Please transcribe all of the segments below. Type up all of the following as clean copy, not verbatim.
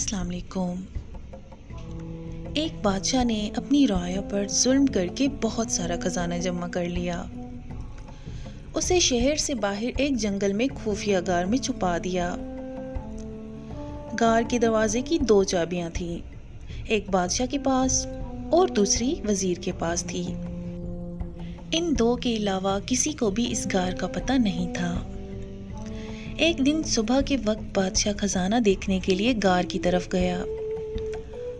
अस्सलाम वालेकुम। एक बादशाह ने अपनी रआया पर जुल्म करके बहुत सारा खजाना जमा कर लिया। उसे शहर से बाहर एक जंगल में खुफिया गार में छुपा दिया। गार के दरवाजे की दो चाबियां थीं, एक बादशाह के पास और दूसरी वजीर के पास थी। इन दो के अलावा किसी को भी इस गार का पता नहीं था। एक दिन सुबह के वक्त बादशाह खजाना देखने के लिए गार की तरफ गया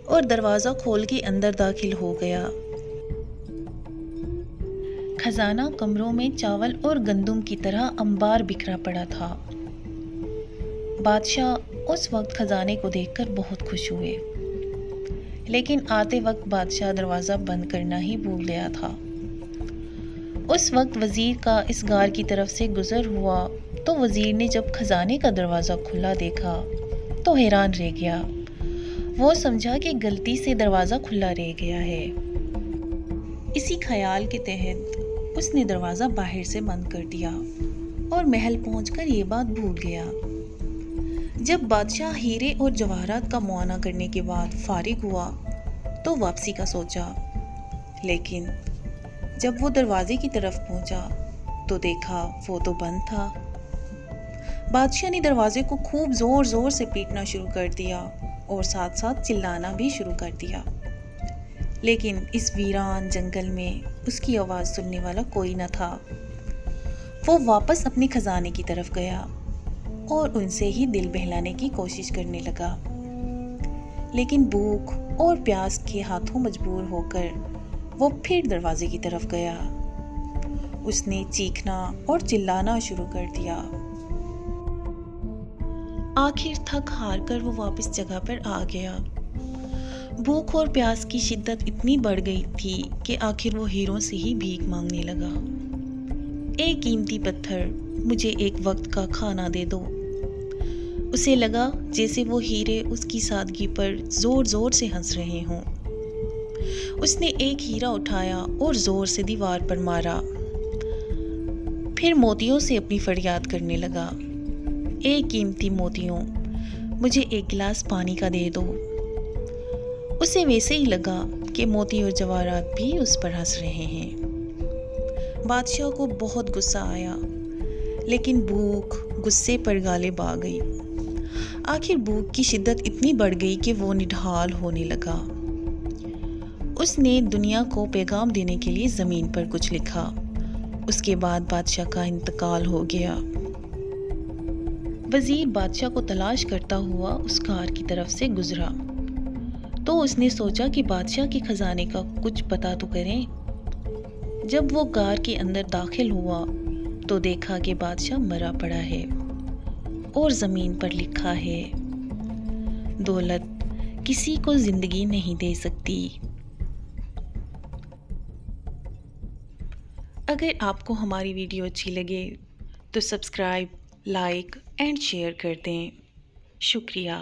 और दरवाज़ा खोल के अंदर दाखिल हो गया। खजाना कमरों में चावल और गंदुम की तरह अंबार बिखरा पड़ा था। बादशाह उस वक्त खजाने को देखकर बहुत खुश हुए, लेकिन आते वक्त बादशाह दरवाज़ा बंद करना ही भूल गया था। उस वक्त वज़ीर का इस गार की तरफ से गुज़र हुआ तो वज़ीर ने जब खजाने का दरवाज़ा खुला देखा तो हैरान रह गया। वो समझा कि गलती से दरवाज़ा खुला रह गया है। इसी ख्याल के तहत उसने दरवाज़ा बाहर से बंद कर दिया और महल पहुंचकर ये बात भूल गया। जब बादशाह हीरे और जवाहरात का मुआयना करने के बाद फारिग हुआ तो वापसी का सोचा, लेकिन जब वो दरवाजे की तरफ पहुंचा तो देखा वो तो बंद था। बादशाह ने दरवाजे को खूब ज़ोर ज़ोर से पीटना शुरू कर दिया और साथ साथ चिल्लाना भी शुरू कर दिया, लेकिन इस वीरान जंगल में उसकी आवाज़ सुनने वाला कोई न था। वो वापस अपने खजाने की तरफ गया और उनसे ही दिल बहलाने की कोशिश करने लगा, लेकिन भूख और प्यास के हाथों मजबूर होकर वो फिर दरवाजे की तरफ गया। उसने चीखना और चिल्लाना शुरू कर दिया। आखिर थक हार कर वो वापस जगह पर आ गया। भूख और प्यास की शिद्दत इतनी बढ़ गई थी कि आखिर वो हीरों से ही भीख मांगने लगा। एक कीमती पत्थर, मुझे एक वक्त का खाना दे दो। उसे लगा जैसे वो हीरे उसकी सादगी पर जोर जोर से हंस रहे हों। उसने एक हीरा उठाया और जोर से दीवार पर मारा, फिर मोतियों से अपनी फरियाद करने लगा। एक कीमती मोतियों, मुझे एक गिलास पानी का दे दो। उसे वैसे ही लगा कि मोती और जवाहरात भी उस पर हंस रहे हैं। बादशाह को बहुत गुस्सा आया, लेकिन भूख गुस्से पर गालिब आ गई। आखिर भूख की शिद्दत इतनी बढ़ गई कि वो निढाल होने लगा। उसने दुनिया को पैगाम देने के लिए ज़मीन पर कुछ लिखा। उसके बाद बादशाह का इंतकाल हो गया। वज़ीर बादशाह को तलाश करता हुआ उस गार की तरफ से गुजरा तो उसने सोचा कि बादशाह के खजाने का कुछ पता तो करें। जब वो गार के अंदर दाखिल हुआ तो देखा कि बादशाह मरा पड़ा है और ज़मीन पर लिखा है, दौलत किसी को ज़िंदगी नहीं दे सकती। अगर आपको हमारी वीडियो अच्छी लगे तो सब्सक्राइब, लाइक एंड शेयर कर दें। शुक्रिया।